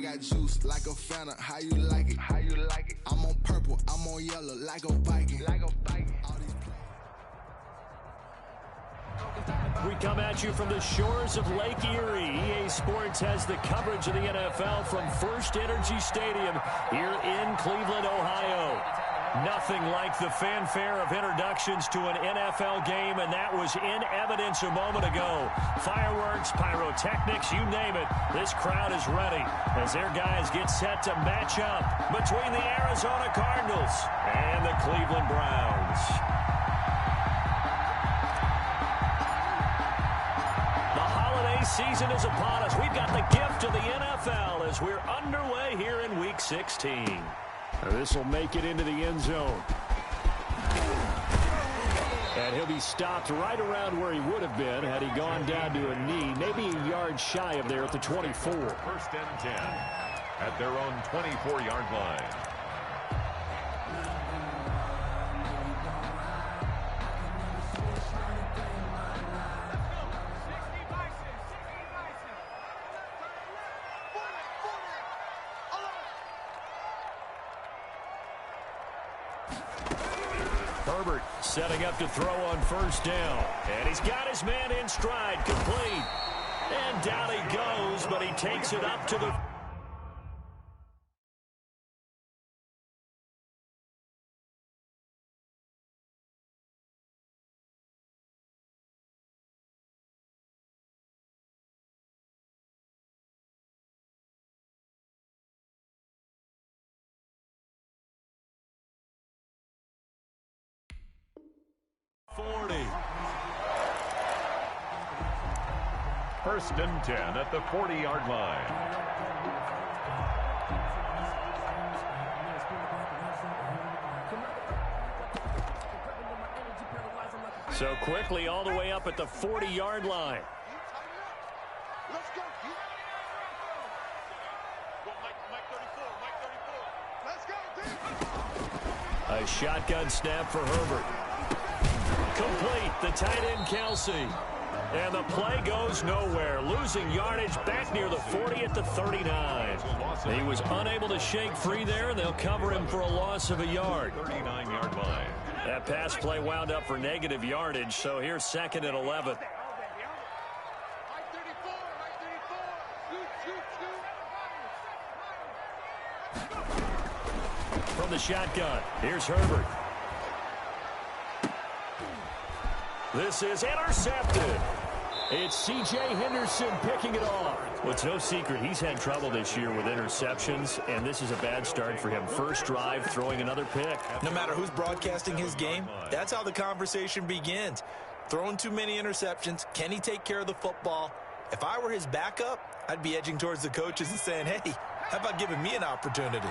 got juice like a Fanta. How you like it? How you like it? I'm on purple, I'm on yellow like a Viking. Like a Viking. All these We come at you from the shores of Lake Erie. EA Sports has the coverage of the NFL from First Energy Stadium here in Cleveland, Ohio. Nothing like the fanfare of introductions to an NFL game, and that was in evidence a moment ago. Fireworks, pyrotechnics, you name it. This crowd is ready as their guys get set to match up between the Arizona Cardinals and the Cleveland Browns. The holiday season is upon us. We've got the gift of the NFL as we're underway here in Week 16. This will make it into the end zone. And he'll be stopped right around where he would have been had he gone down to a knee, maybe a yard shy of there at the 24. First and 10 at their own 24-yard line. Herbert setting up to throw on first down. And he's got his man in stride, complete. And down he goes, but he takes it up to the... First and 10 at the 40-yard line. So quickly all the way up at the 40-yard line. A shotgun snap for Herbert. Complete, the tight end Kelsey. And the play goes nowhere. Losing yardage back near the 40 at the 39. He was unable to shake free there, and they'll cover him for a loss of a yard. 39-yard line. That pass play wound up for negative yardage, so here's second and 11. From the shotgun, here's Herbert. This is intercepted. It's C.J. Henderson picking it off. Well, it's no secret he's had trouble this year with interceptions, and this is a bad start for him. First drive, throwing another pick. No matter who's broadcasting his game, that's how the conversation begins. Throwing too many interceptions, can he take care of the football? If I were his backup, I'd be edging towards the coaches and saying, hey, how about giving me an opportunity?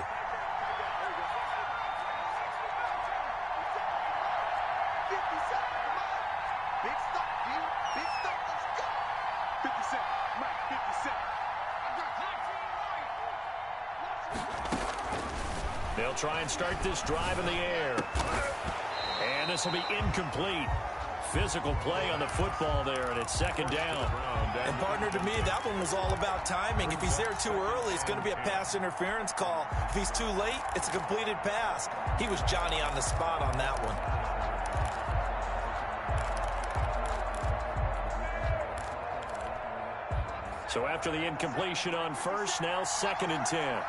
They'll try and start this drive in the air. And this will be incomplete. Physical play on the football there, and it's second down. And, partner, to me, that one was all about timing. If he's there too early, it's going to be a pass interference call. If he's too late, it's a completed pass. He was Johnny on the spot on that one. So after the incompletion on first, now second and 10.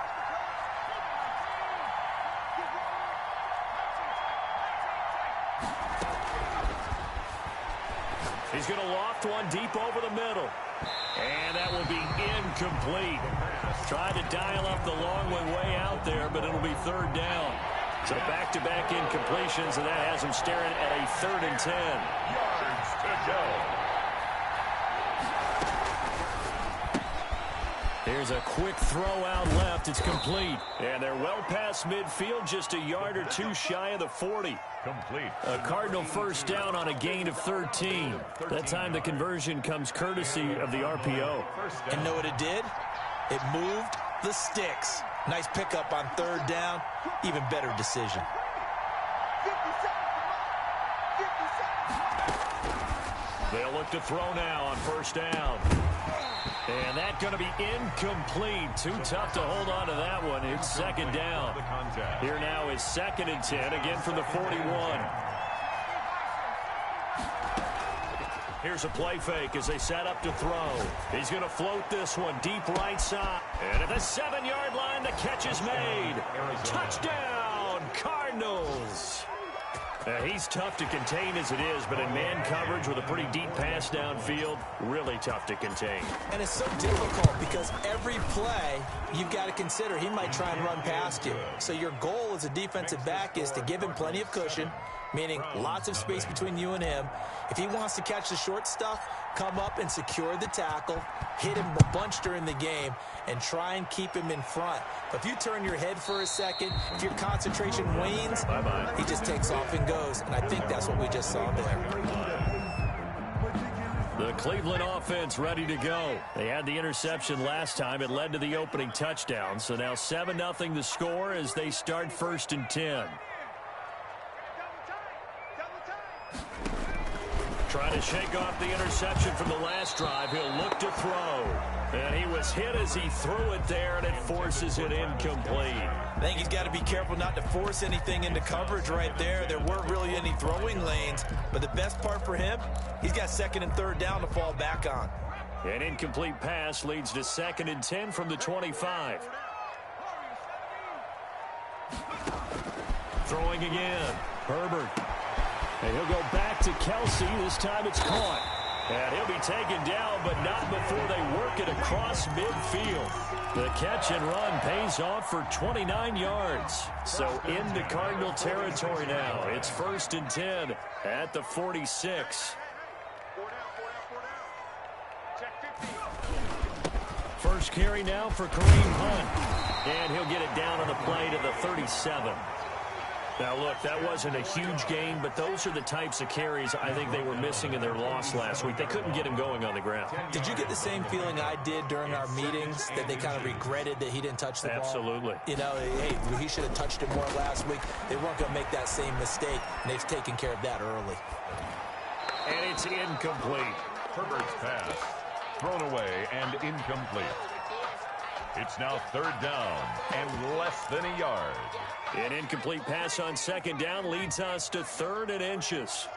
He's going to loft one deep over the middle. And that will be incomplete. Tried to dial up the long way out there, but it'll be third down. So back-to-back incompletions, and that has him staring at a third and 10. Yards to go. Here's a quick throw out left. It's complete. And they're well past midfield, just a yard or two shy of the 40. Complete. A Cardinal first down on a gain of 13. That time the conversion comes courtesy of the RPO. And know what it did? It moved the sticks. Nice pickup on third down. Even better decision. They'll look to throw now on first down. And that's going to be incomplete. Too tough to hold on to that one. It's second down. Here now is 2nd and 10, again from the 41. Here's a play fake as they set up to throw. He's going to float this one deep right side. And at the 7-yard line, the catch is made. Touchdown, Cardinals. He's tough to contain as it is, but in man coverage with a pretty deep pass downfield, really tough to contain. And it's so difficult because every play you've got to consider he might try and run past you. So your goal as a defensive back is to give him plenty of cushion, meaning lots of space between you and him. If he wants to catch the short stuff, come up and secure the tackle, hit him a bunch during the game, and try and keep him in front. But if you turn your head for a second, if your concentration wanes, he just takes off and goes. And I think that's what we just saw there. The Cleveland offense ready to go. They had the interception last time. It led to the opening touchdown. So now 7-0 the score as they start 1st and 10. Trying to shake off the interception from the last drive. He'll look to throw. And he was hit as he threw it there, and it forces it incomplete. I think he's got to be careful not to force anything into coverage right there. There weren't really any throwing lanes. But the best part for him, he's got 2nd and 3rd down to fall back on. An incomplete pass leads to 2nd and 10 from the 25. Throwing again. Herbert. And he'll go back to Kelsey. This time it's caught. And he'll be taken down, but not before they work it across midfield. The catch and run pays off for 29 yards. So into Cardinal territory now. It's 1st and 10 at the 46. First carry now for Kareem Hunt. And he'll get it down on the play to the 37. Now, look, that wasn't a huge gain, but those are the types of carries I think they were missing in their loss last week. They couldn't get him going on the ground. Did you get the same feeling I did during our meetings, that they kind of regretted that he didn't touch the ball? Absolutely. You know, hey, he should have touched it more last week. They weren't going to make that same mistake, and they've taken care of that early. And it's incomplete. Herbert's pass thrown away and incomplete. It's now 3rd down and less than a yard. An incomplete pass on 2nd down leads us to 3rd and inches.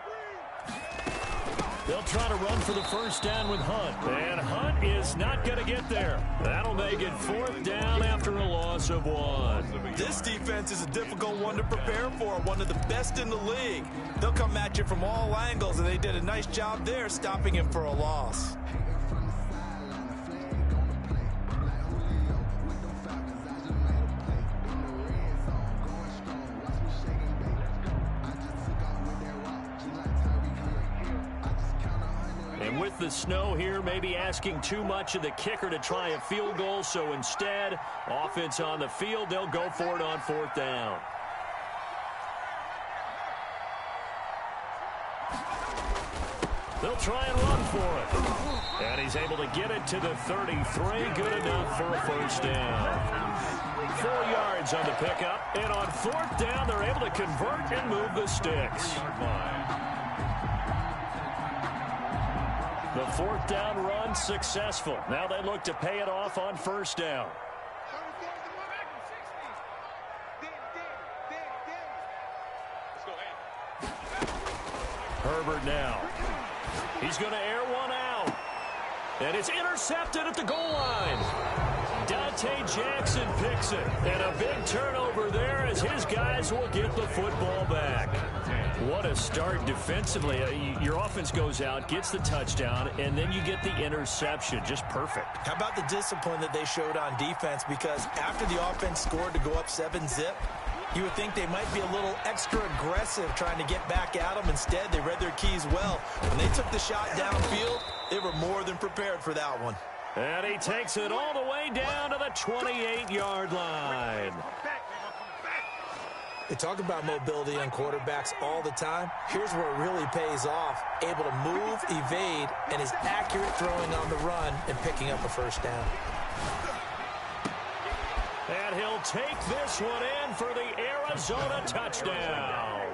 They'll try to run for the 1st down with Hunt. And Hunt is not going to get there. That'll make it 4th down after a loss of 1. This defense is a difficult one to prepare for, one of the best in the league. They'll come at you from all angles, and they did a nice job there stopping him for a loss. And with the snow here, maybe asking too much of the kicker to try a field goal. So instead, offense on the field, they'll go for it on 4th down. They'll try and run for it. And he's able to get it to the 33. Good enough for a 1st down. 4 yards on the pickup. And on 4th down, they're able to convert and move the sticks. The 4th down run successful. Now they look to pay it off on 1st down. Herbert now. He's going to air one out. And it's intercepted at the goal line. Dante Jackson picks it. And a big turnover there as his guys will get the football back. What a start defensively. Your offense goes out, gets the touchdown, and then you get the interception. Just perfect. How about the discipline that they showed on defense? Because after the offense scored to go up 7-zip, you would think they might be a little extra aggressive trying to get back at them. Instead, they read their keys well. When they took the shot downfield, they were more than prepared for that one. And he takes it all the way down to the 28-yard line. They talk about mobility on quarterbacks all the time. Here's where it really pays off. Able to move, evade, and is accurate throwing on the run and picking up a 1st down. And he'll take this one in for the Arizona touchdown.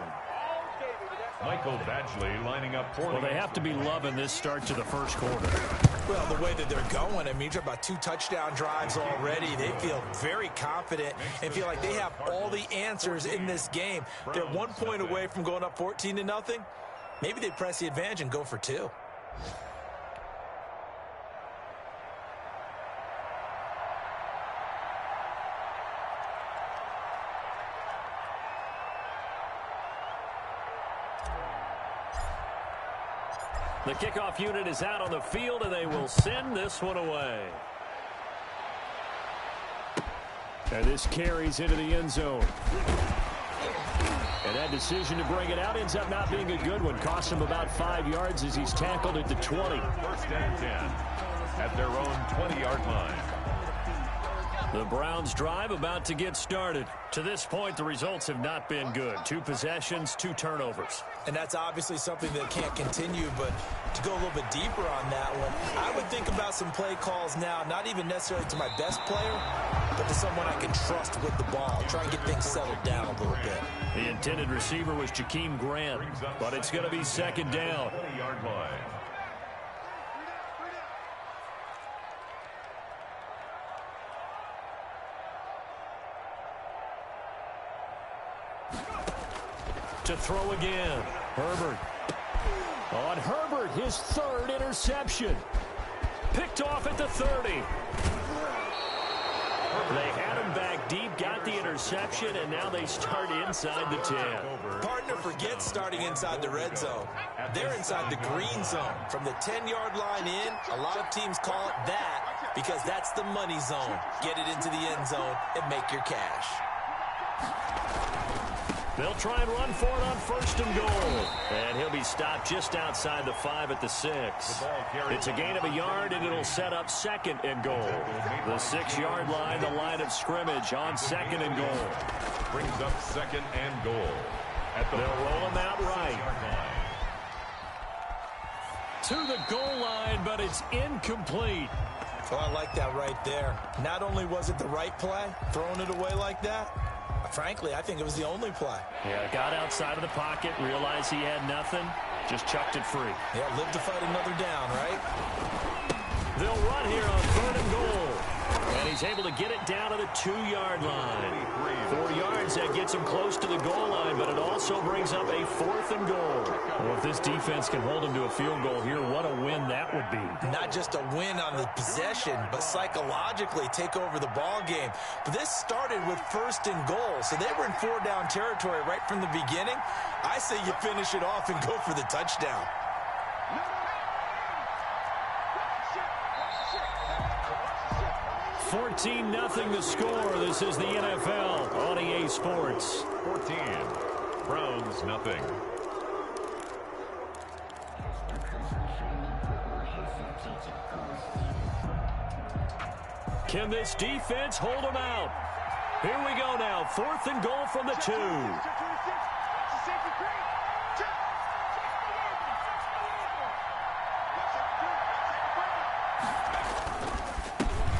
Michael Badgley lining up for Well, they have to be loving this start to the 1st quarter. Well, the way that they're going, I mean, you're talking about 2 touchdown drives already. They feel very confident and feel like they have all the answers in this game. They're 1 point away from going up 14-0. Maybe they press the advantage and go for 2. The kickoff unit is out on the field, and they will send this one away. And this carries into the end zone. And that decision to bring it out ends up not being a good one. Costs him about 5 yards as he's tackled at the 20. First and 10 at their own 20-yard line. The Browns drive about to get started. To this point, the results have not been good. 2 possessions, 2 turnovers. And that's obviously something that can't continue, but to go a little bit deeper on that one, I would think about some play calls now, not even necessarily to my best player, but to someone I can trust with the ball. Try and get things settled down a little bit. The intended receiver was Jakeem Grant, but it's going to be second down. 20-yard line. To throw again. Herbert. On Herbert, his 3rd interception. Picked off at the 30. They had him back deep, got the interception, and now they start inside the 10. Partner forgets starting inside the red zone. They're inside the green zone. From the 10-yard line in, a lot of teams call it that because that's the money zone. Get it into the end zone and make your cash. They'll try and run for it on 1st and goal. And he'll be stopped just outside the 5 at the 6. It's a gain of a yard, and it'll set up 2nd and goal. The 6-yard line, the line of scrimmage on 2nd and goal. Brings up 2nd and goal. They'll roll him out right. To the goal line, but it's incomplete. Well, I like that right there. Not only was it the right play, throwing it away like that, frankly, I think it was the only play. Yeah, got outside of the pocket, realized he had nothing, just chucked it free. Yeah, live to fight another down, right? They'll run here on 3rd and goal. And he's able to get it down to the 2-yard line. 4 yards, that gets him close to the goal line, but it also brings up a 4th and goal. Well, if this defense can hold him to a field goal here, what a win that would be. Not just a win on the possession, but psychologically take over the ball game. But this started with 1st and goal, so they were in 4-down territory right from the beginning. I say you finish it off and go for the touchdown. 14-0 the score. This is the NFL on EA Sports. 14. Browns, nothing. Can this defense hold them out? Here we go now. 4th and goal from the 2.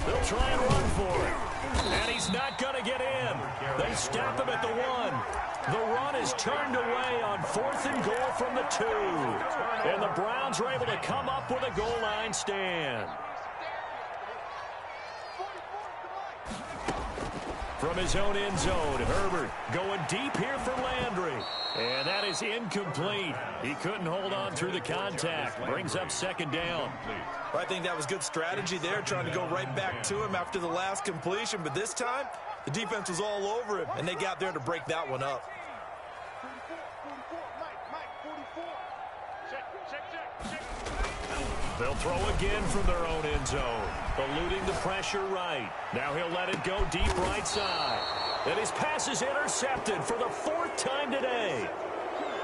They'll try and run for it. And he's not going to get in. They stop him at the 1. The run is turned away on 4th and goal from the 2. And the Browns are able to come up with a goal line stand. From his own end zone, Herbert going deep here for Landry. And that is incomplete. He couldn't hold on through the contact. Brings up 2nd down. Well, I think that was good strategy there, trying to go right back to him after the last completion. But this time, the defense was all over him, and they got there to break that one up. They'll throw again from their own end zone, eluding the pressure right. Now he'll let it go deep right side. And his pass is intercepted for the 4th time today.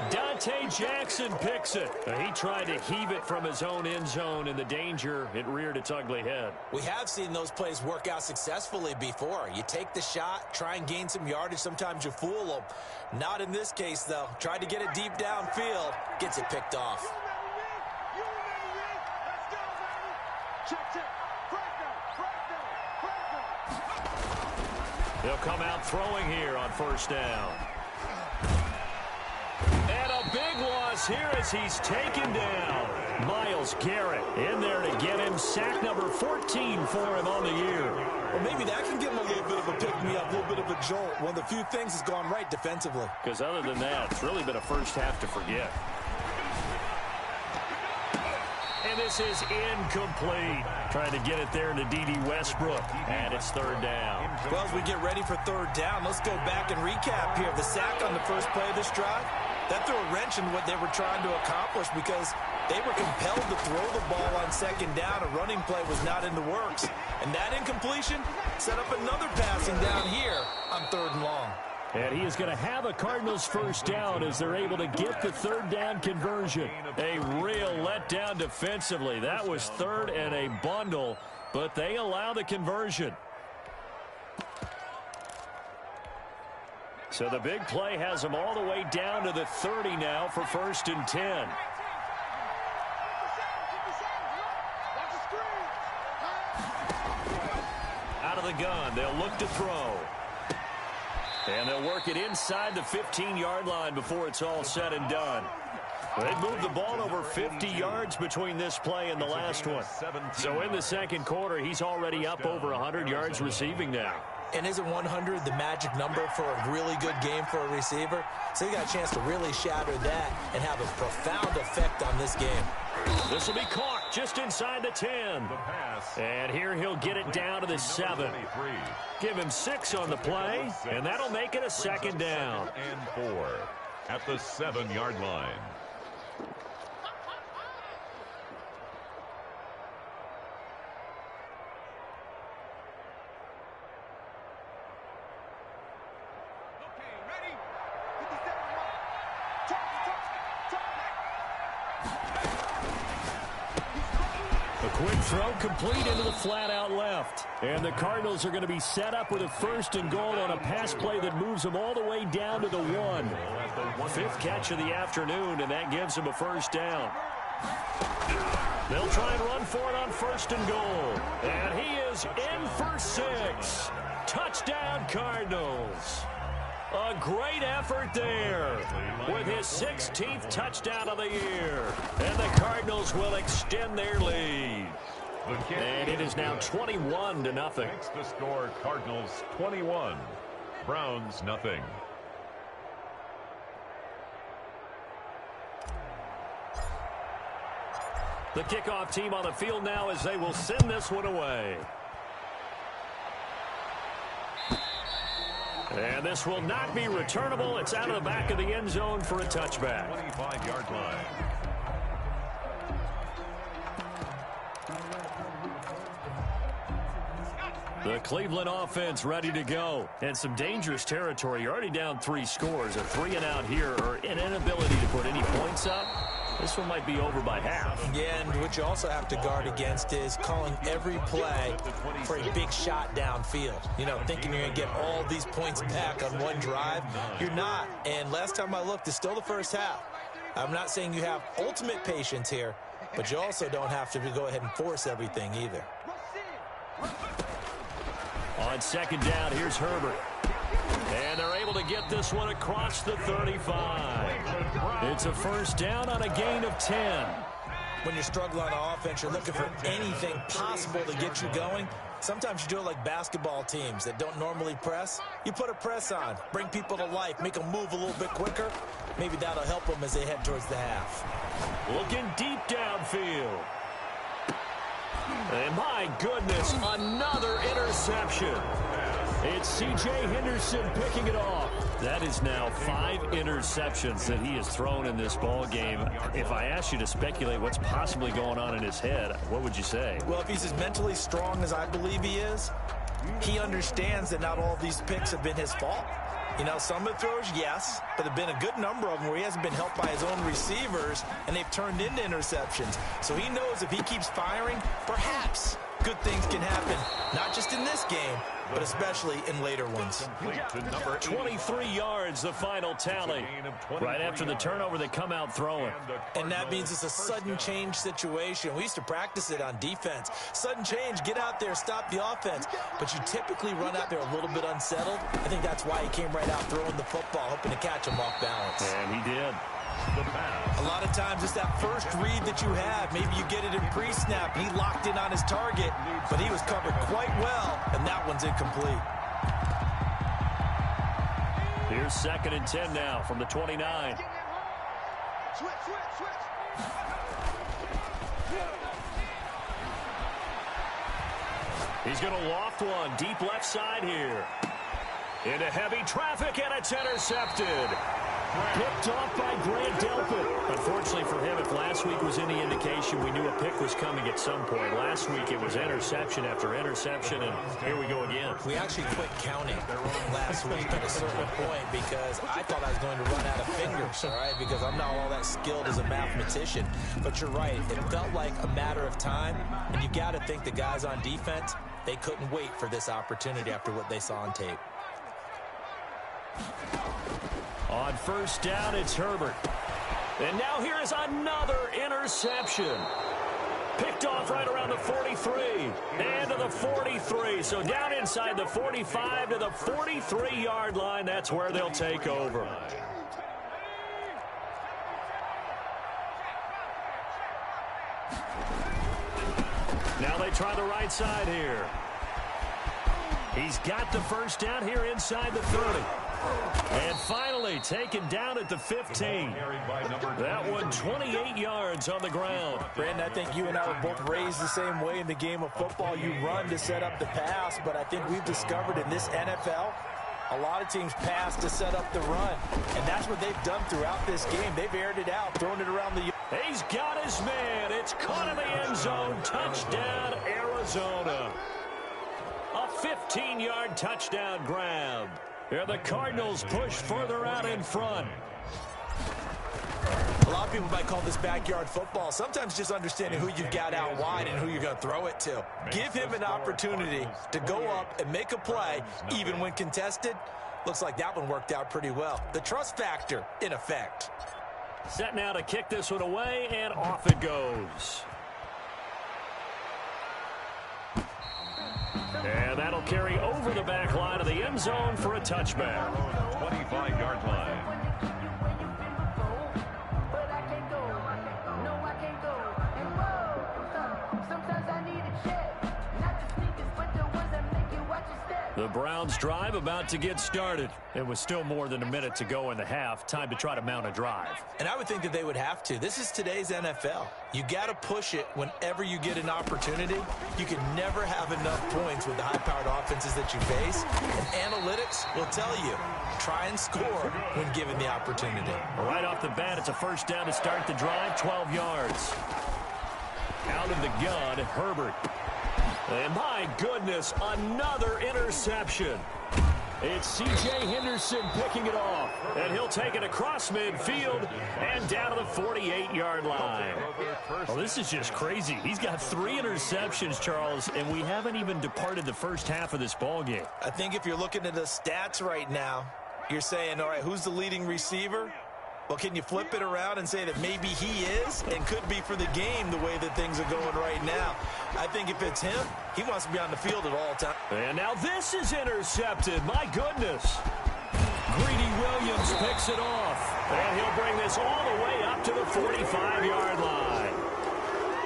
Dante Jackson picks it. He tried to heave it from his own end zone, and the danger, it reared its ugly head. We have seen those plays work out successfully before. You take the shot, try and gain some yardage. Sometimes you fool them. Not in this case, though. Tried to get it deep downfield. Gets it picked off. They'll come out throwing here on 1st down. And a big loss this here as he's taken down. Myles Garrett in there to get him. Sack number 14 for him on the year. Well, maybe that can give him a little bit of a pick-me-up, a little bit of a jolt. One of the few things that's gone right defensively. Because other than that, it's really been a first half to forget. And this is incomplete. Trying to get it there to D.D. Westbrook. And it's third down. Well, as we get ready for third down, let's go back and recap here. The sack on the first play of this drive, that threw a wrench in what they were trying to accomplish because they were compelled to throw the ball on second down. A running play was not in the works. And that incompletion set up another passing down here on third and long. And he is going to have a Cardinals first down as they're able to get the third down conversion. A real letdown defensively. That was third and a bundle, but they allow the conversion. So the big play has them all the way down to the 30 now for first and 10. Out of the gun, they'll look to throw. And they'll work it inside the 15-yard line before it's all said and done. They've moved the ball over 50 yards between this play and the last one. So in the second quarter, he's already up over 100 yards receiving now. And isn't 100 the magic number for a really good game for a receiver? So you got a chance to really shatter that and have a profound effect on this game. This will be caught just inside the 10. And here he'll get it down to the 7. Give him 6 on the play, and that'll make it a second down. And 4 at the 7-yard line. Quick throw complete into the flat out left. And the Cardinals are going to be set up with a first and goal on a pass play that moves them all the way down to the 1. 5th catch of the afternoon, and that gives them a first down. They'll try and run for it on first and goal. And he is in for 6. Touchdown, Cardinals. A great effort there with his 16th touchdown of the year. And the Cardinals will extend their lead. And it is now 21-0. Makes the score Cardinals 21, Browns nothing. The kickoff team on the field now as they will send this one away. And this will not be returnable. It's out of the back of the end zone for a touchback. 25-yard line. The Cleveland offense ready to go. And some dangerous territory. You're already down 3 scores. A 3-and-out here or an inability to put any points up. This one might be over by half. Yeah, and what you also have to guard against is calling every play for a big shot downfield. You know, thinking you're going to get all these points back on one drive. You're not. And last time I looked, it's still the first half. I'm not saying you have ultimate patience here, but you also don't have to go ahead and force everything either. On second down, here's Herbert. And they're able to get this one across the 35. It's a first down on a gain of 10. When you're struggling on offense, you're looking for anything possible to get you going. Sometimes you do it like basketball teams that don't normally press. You put a press on, bring people to life, make them move a little bit quicker. Maybe that'll help them as they head towards the half. Looking deep downfield. And my goodness, another interception. It's C.J. Henderson picking it off. That is now 5 interceptions that he has thrown in this ball game. If I asked you to speculate what's possibly going on in his head, what would you say? Well, if he's as mentally strong as I believe he is, he understands that not all of these picks have been his fault. You know, some of the throws, yes, but there have been a good number of them where he hasn't been helped by his own receivers, and they've turned into interceptions. So he knows if he keeps firing, perhaps good things can happen, not just in this game, but especially in later ones. 23 yards, the final tally. Right after the turnover, they come out throwing. And that means it's a sudden change situation. We used to practice it on defense. Sudden change, get out there, stop the offense. But you typically run out there a little bit unsettled. I think that's why he came right out throwing the football, hoping to catch him off balance. And he did. the pass. A lot of times it's that first read that you have. Maybe you get it in pre-snap. He locked in on his target, but he was covered quite well, and that one's incomplete. Here's 2nd and 10 now from the 29. He's going to loft one deep left side here. Into heavy traffic, and it's intercepted. Picked off by Grant Delpit. Unfortunately for him, if last week was any indication, we knew a pick was coming at some point. Last week it was interception after interception, and here we go again. We actually quit counting last week at a certain point because I thought I was going to run out of fingers, all right, because I'm not all that skilled as a mathematician. But you're right. It felt like a matter of time, and you got to think the guys on defense, they couldn't wait for this opportunity after what they saw on tape. On 1st down, it's Herbert. And now here is another interception. Picked off right around the 43. And to the 43. So down inside the 45 to the 43-yard line. That's where they'll take over. Now they try the right side here. He's got the 1st down here inside the 30. And finally taken down at the 15. That one 28 yards on the ground. Brandon, I think you and I were both raised the same way in the game of football. You run to set up the pass, but I think we've discovered in this NFL, a lot of teams pass to set up the run. And that's what they've done throughout this game. They've aired it out, thrown it around the... He's got his man. It's caught in the end zone. Touchdown, Arizona. A 15-yard touchdown grab. Here the Cardinals push further out in front. A lot of people might call this backyard football. Sometimes just understanding who you've got out wide and who you're going to throw it to. Give him an opportunity to go up and make a play, even when contested. Looks like that one worked out pretty well. The trust factor in effect. Set now to kick this one away, and off it goes. And that'll carry over the back line of the end zone for a touchback. 25-yard line. The Browns drive about to get started. It was still more than a minute to go in the half. Time to try to mount a drive. And I would think that they would have to. This is today's NFL. You got to push it whenever you get an opportunity. You can never have enough points with the high-powered offenses that you face. And analytics will tell you, try and score when given the opportunity. Right off the bat, it's a 1st down to start the drive, 12 yards. Out of the gun, Herbert. And my goodness, another interception. It's C.J. Henderson picking it off. And he'll take it across midfield and down to the 48-yard line. Well, this is just crazy. He's got 3 interceptions, Charles, and we haven't even departed the first half of this ballgame. I think if you're looking at the stats right now, you're saying, all right, who's the leading receiver? Well, can you flip it around and say that maybe he is and could be for the game the way that things are going right now? I think if it's him, he wants to be on the field at all times. And now this is intercepted. My goodness. Greedy Williams picks it off. And he'll bring this all the way up to the 45-yard line.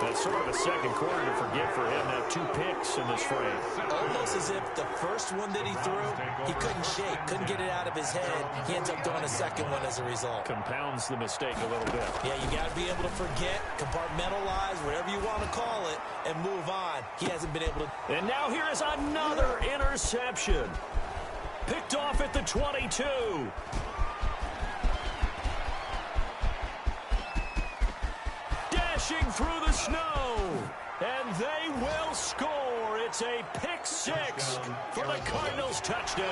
That's sort of a second quarter to forget for him to have 2 picks in this frame. Almost as if the first one that he threw, he couldn't shake, couldn't get it out of his head. He ends up throwing a second one as a result. Compounds the mistake a little bit. Yeah, you got to be able to forget, compartmentalize, whatever you want to call it, and move on. He hasn't been able to. And now here is another interception. Picked off at the 22. Dashing through the snow, and they will score. It's a pick 6 for the Cardinals touchdown.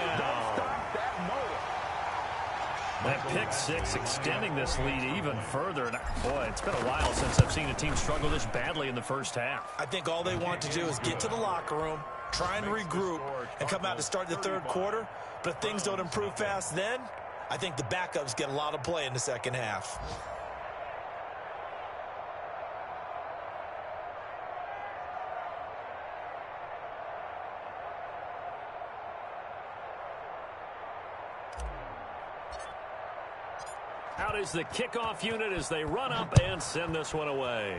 That pick 6 extending this lead even further. And boy, it's been a while since I've seen a team struggle this badly in the first half. I think all they want to do is get to the locker room, try and regroup, and come out to start the third quarter. But if things don't improve fast then, I think the backups get a lot of play in the second half. Out is the kickoff unit as they run up and send this one away.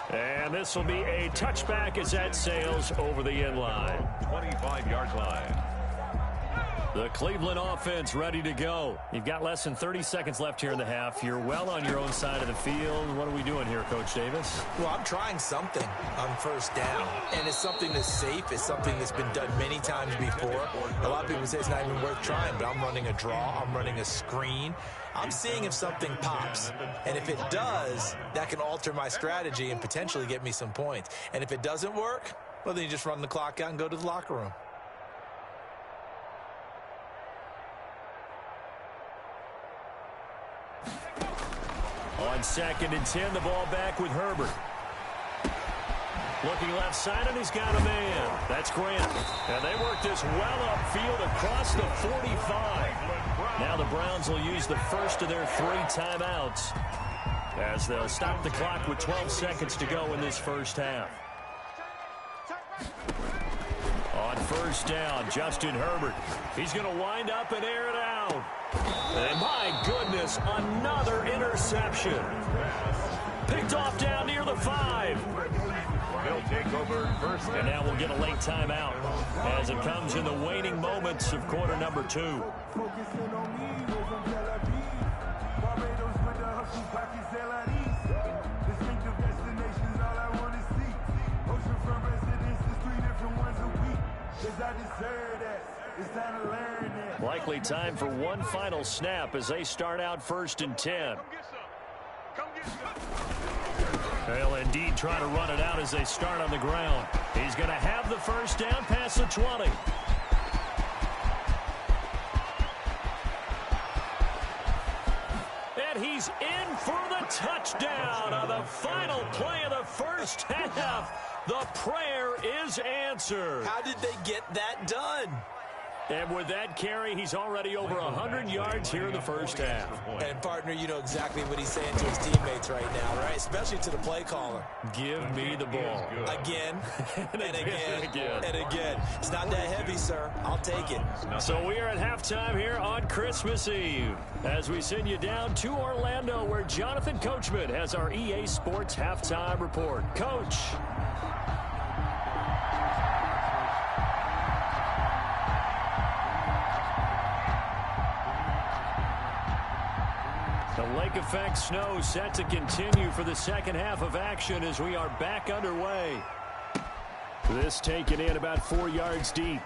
And this will be a touchback as that sails over the end line. 25-yard line. The Cleveland offense ready to go. You've got less than 30 seconds left here in the half. You're well on your own side of the field. What are we doing here, Coach Davis? Well, I'm trying something on first down, and it's something that's safe. It's something that's been done many times before. A lot of people say it's not even worth trying, but I'm running a draw. I'm running a screen. I'm seeing if something pops, and if it does, that can alter my strategy and potentially get me some points. And if it doesn't work, well, then you just run the clock out and go to the locker room. On 2nd and 10, the ball back with Herbert. Looking left side, and he's got a man. That's Grant. And they work this well upfield across the 45. Now the Browns will use the first of their 3 timeouts as they'll stop the clock with 12 seconds to go in this first half. On first down, Justin Herbert. He's going to wind up and air it out. And my goodness, another interception. Picked off down near the 5. They'll take over first. And now we'll get a late timeout as it comes in the waning moments of quarter number 2. Likely time for one final snap as they start out 1st and 10. They'll indeed try to run it out as they start on the ground. He's going to have the first down past the 20. And he's in for the touchdown on the final play of the first half. The prayer is answered. How did they get that done? And with that carry, he's already over 100 yards here in the first half. And, partner, you know exactly what he's saying to his teammates right now, right? Especially to the play caller. Give me the ball. Again, and again, again. and again. It's not that heavy, sir. I'll take it. So we are at halftime here on Christmas Eve as we send you down to Orlando where Jonathan Coachman has our EA Sports Halftime Report. Coach. The lake effect snow set to continue for the second half of action as we are back underway. This taken in about 4 yards deep.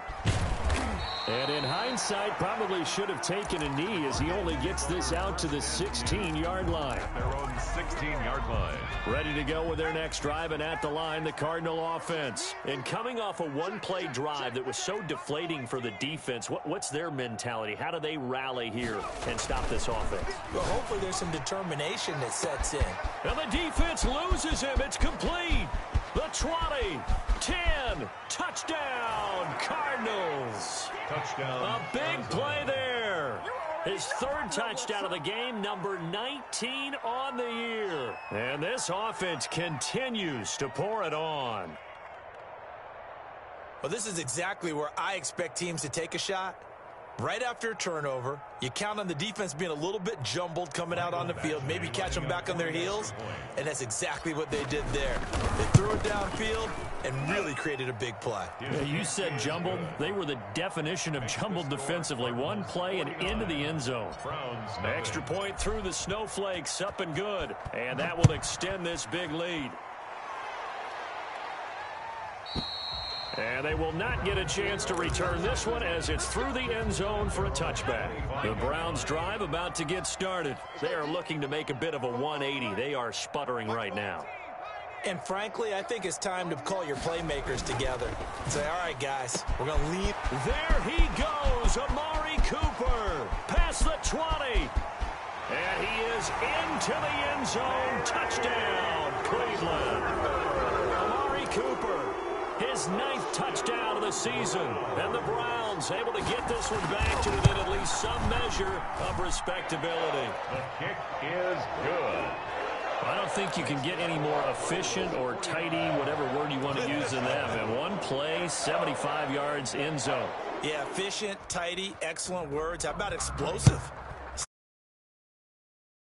And in hindsight, probably should have taken a knee as he only gets this out to the 16-yard line. Their own 16-yard line. Ready to go with their next drive, and at the line, the Cardinal offense. And coming off a one-play drive that was so deflating for the defense, what's their mentality? How do they rally here and stop this offense? Well, hopefully there's some determination that sets in. And the defense loses him. It's complete. The 20, 10, touchdown, Cardinals. Touchdown. A big play there. His 3rd touchdown of the game, number 19 on the year. And this offense continues to pour it on. Well, this is exactly where I expect teams to take a shot. Right after a turnover, you count on the defense being a little bit jumbled coming out on the field, maybe catch them back on their heels, and that's exactly what they did there. They threw it downfield and really created a big play. Yeah, you said jumbled. They were the definition of jumbled defensively. One play and into the end zone. Extra point through the snowflakes, up and good, and that will extend this big lead. And they will not get a chance to return this one as it's through the end zone for a touchback. The Browns drive about to get started. They are looking to make a bit of a 180. They are sputtering right now. And frankly, I think it's time to call your playmakers together and say, all right, guys, we're going to lead. There he goes, Amari Cooper, past the 20. And he is into the end zone. Touchdown, Cleveland. Amari Cooper. His 9th touchdown of the season. And the Browns able to get this one back to within at least some measure of respectability. The kick is good. I don't think you can get any more efficient or tidy, whatever word you want to use in that. And one play, 75 yards, end zone. Yeah, efficient, tidy, excellent words. How about explosive?